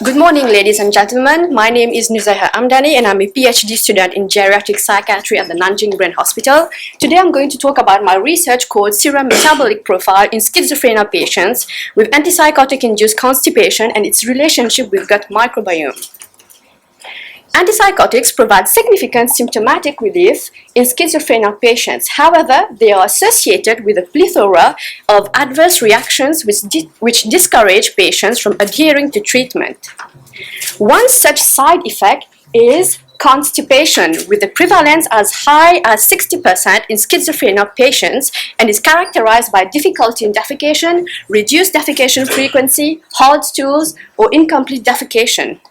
Good morning, ladies and gentlemen. My name is AMDANEE and I'm a PhD student in geriatric psychiatry at the Nanjing Brain Hospital. Today I'm going to talk about my research called Serum Metabolic Profile in Schizophrenia patients with Antipsychotic-Induced Constipation and its relationship with gut microbiome. Antipsychotics provide significant symptomatic relief in schizophrenia patients. However, they are associated with a plethora of adverse reactions which discourage patients from adhering to treatment. One such side effect is constipation, with the prevalence as high as 60% in schizophrenia patients and is characterized by difficulty in defecation, reduced defecation frequency, hard stools, or incomplete defecation.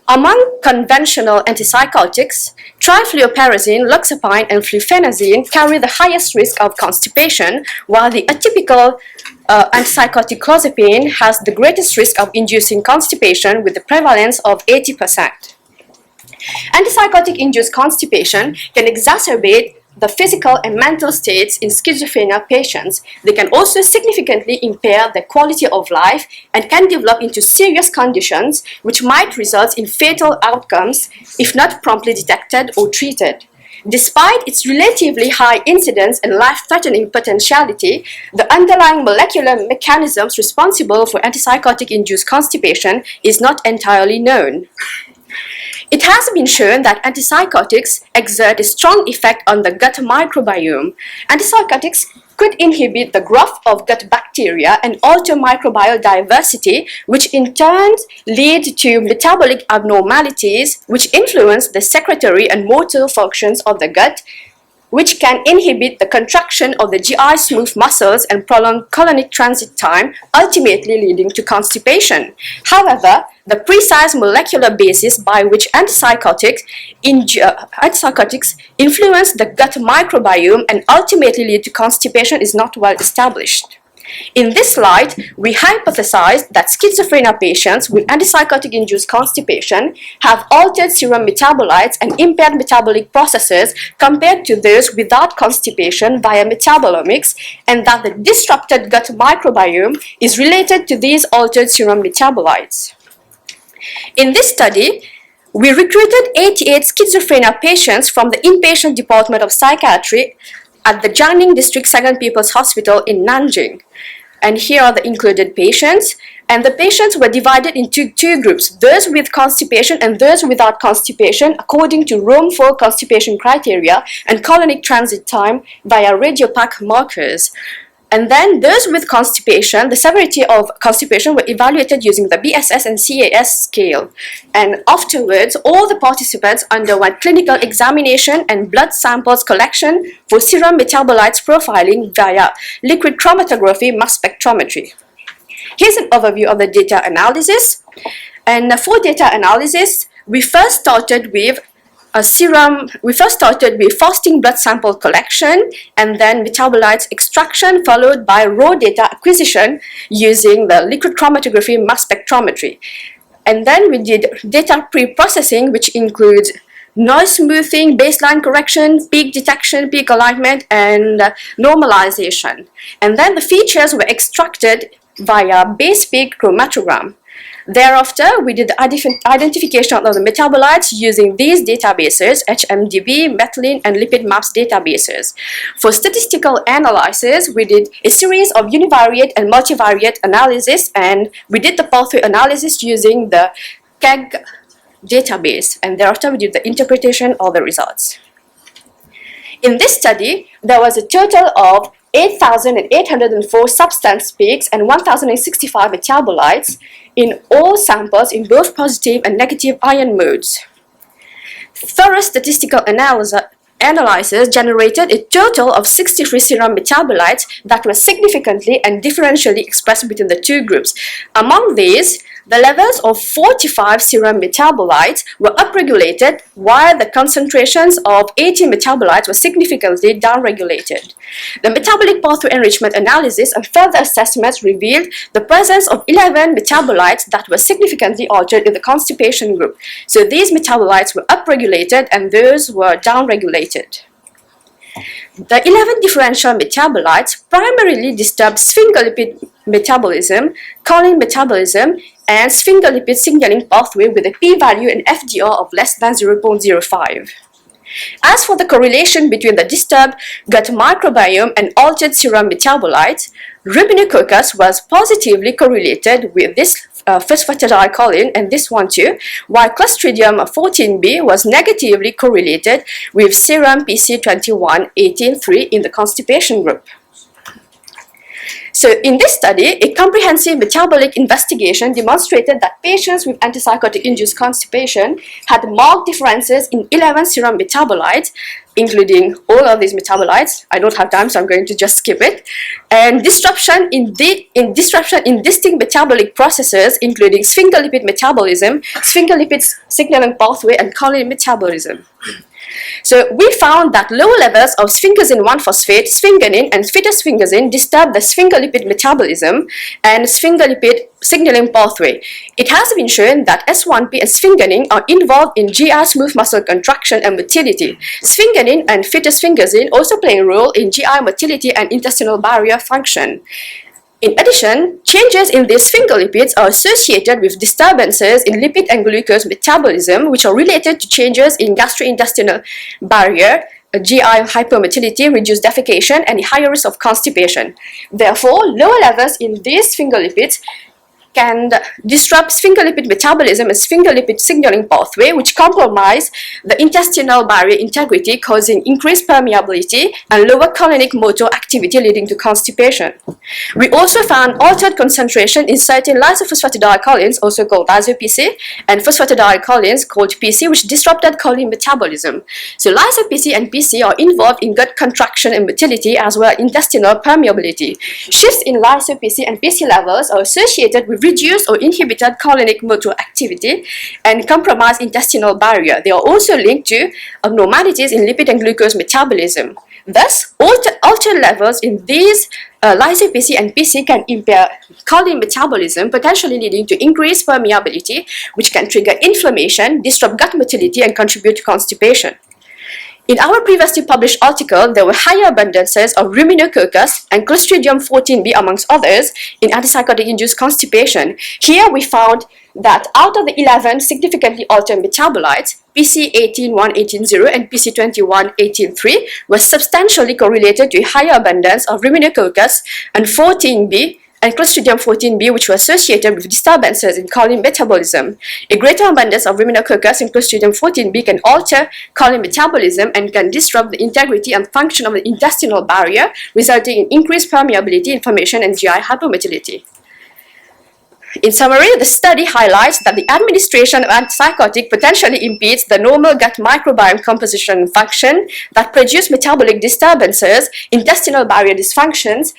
Among conventional antipsychotics, trifluoperazine, loxapine, and fluphenazine carry the highest risk of constipation, while the atypical antipsychotic clozapine has the greatest risk of inducing constipation with the prevalence of 80%. Antipsychotic-induced constipation can exacerbate the physical and mental states in schizophrenia patients. They can also significantly impair their quality of life and can develop into serious conditions which might result in fatal outcomes if not promptly detected or treated. Despite its relatively high incidence and life-threatening potentiality, the underlying molecular mechanisms responsible for antipsychotic-induced constipation is not entirely known. It has been shown that antipsychotics exert a strong effect on the gut microbiome. Antipsychotics could inhibit the growth of gut bacteria and alter microbial diversity, which in turn lead to metabolic abnormalities which influence the secretory and motor functions of the gut, which can inhibit the contraction of the GI smooth muscles and prolong colonic transit time, ultimately leading to constipation. However, the precise molecular basis by which antipsychotics influence the gut microbiome and ultimately lead to constipation is not well established. In this light, we hypothesized that schizophrenia patients with antipsychotic-induced constipation have altered serum metabolites and impaired metabolic processes compared to those without constipation via metabolomics, and that the disrupted gut microbiome is related to these altered serum metabolites. In this study, we recruited 88 schizophrenia patients from the inpatient department of psychiatry at the Jiangning District Second People's Hospital in Nanjing. And here are the included patients. And the patients were divided into two groups, those with constipation and those without constipation, according to Rome-4 constipation criteria and colonic transit time via radiopaque markers. And then those with constipation, the severity of constipation were evaluated using the BSS and CAS scale. And afterwards, all the participants underwent clinical examination and blood samples collection for serum metabolites profiling via liquid chromatography mass spectrometry. Here's an overview of the data analysis. And for data analysis, we first started with fasting blood sample collection and then metabolites extraction, followed by raw data acquisition using the liquid chromatography mass spectrometry. And then we did data pre-processing, which includes noise smoothing, baseline correction, peak detection, peak alignment, and normalization. And then the features were extracted via base peak chromatogram. Thereafter, we did the identification of the metabolites using these databases, HMDB, methylene, and lipid maps databases. For statistical analysis, we did a series of univariate and multivariate analysis, and we did the pathway analysis using the KEGG database, and thereafter we did the interpretation of the results. In this study, there was a total of 8,804 substance peaks and 1,065 metabolites in all samples in both positive and negative ion modes. Thorough statistical analysis generated a total of 63 serum metabolites that were significantly and differentially expressed between the two groups. Among these, the levels of 45 serum metabolites were upregulated, while the concentrations of 80 metabolites were significantly downregulated. The metabolic pathway enrichment analysis and further assessments revealed the presence of 11 metabolites that were significantly altered in the constipation group. So these metabolites were upregulated and those were downregulated. The 11 differential metabolites primarily disturb sphingolipid metabolism, choline metabolism, and sphingolipid signaling pathway with a p-value and FDR of less than 0.05. As for the correlation between the disturbed gut microbiome and altered serum metabolites, Ruminococcus was positively correlated with this phosphatidylcholine and this one too, while Clostridium 14b was negatively correlated with serum PC21-18-3 in the constipation group. So in this study, a comprehensive metabolic investigation demonstrated that patients with antipsychotic-induced constipation had marked differences in 11 serum metabolites, including all of these metabolites. I don't have time, so I'm going to just skip it. And disruption in distinct metabolic processes, including sphingolipid metabolism, sphingolipid signaling pathway, and choline metabolism. So we found that low levels of sphingosine 1-phosphate, sphingonin, and phytosphingosine disturb the sphingolipid metabolism and sphingolipid signaling pathway. It has been shown that S1P and sphingonin are involved in GI smooth muscle contraction and motility. Sphingonin and phytosphingosine also play a role in GI motility and intestinal barrier function. In addition, changes in these sphingolipids are associated with disturbances in lipid and glucose metabolism, which are related to changes in gastrointestinal barrier, GI hypermotility, reduced defecation, and higher risk of constipation. Therefore, lower levels in these sphingolipids can disrupt sphingolipid metabolism and sphingolipid signaling pathway, which compromise the intestinal barrier integrity, causing increased permeability and lower colonic motor activity, leading to constipation. We also found altered concentration in certain lysophosphatidylcholines, also called lyso-PC, and phosphatidylcholines, called PC, which disrupted choline metabolism. So lyso-PC and PC are involved in gut contraction and motility, as well as intestinal permeability. Shifts in lyso-PC and PC levels are associated with reduced or inhibited colonic motor activity and compromised intestinal barrier. They are also linked to abnormalities in lipid and glucose metabolism. Thus, altered levels in these lyso-PC and PC can impair choline metabolism, potentially leading to increased permeability, which can trigger inflammation, disrupt gut motility, and contribute to constipation. In our previously published article, there were higher abundances of Ruminococcus and Clostridium 14b, amongst others, in antipsychotic-induced constipation. Here we found that out of the 11 significantly altered metabolites, PC18-1-18-0 and PC21-18-3 were substantially correlated to a higher abundance of Ruminococcus and 14b and Clostridium 14b, which were associated with disturbances in choline metabolism. A greater abundance of Ruminococcus and Clostridium 14b can alter choline metabolism and can disrupt the integrity and function of the intestinal barrier, resulting in increased permeability, inflammation, and GI hypermotility. In summary, the study highlights that the administration of antipsychotic potentially impedes the normal gut microbiome composition and function that produce metabolic disturbances, intestinal barrier dysfunctions,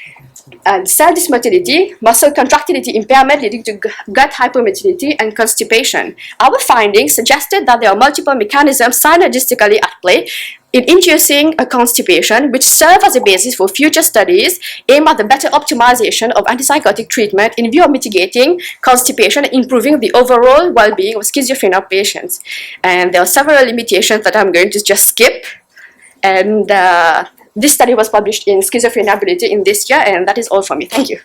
and cell dysmotility, muscle contractility impairment leading to gut hypermotility and constipation. Our findings suggested that there are multiple mechanisms synergistically at play in inducing a constipation, which serve as a basis for future studies aimed at the better optimization of antipsychotic treatment in view of mitigating constipation and improving the overall well-being of schizophrenia patients. And there are several limitations that I'm going to just skip. And this study was published in Schizophrenia Ability in this year, and that is all for me. Thank you.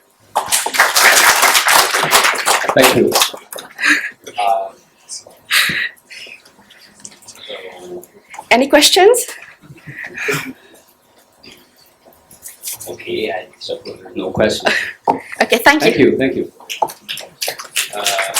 Thank you. Any questions? Okay, I suppose no questions. Okay, thank you. Thank you.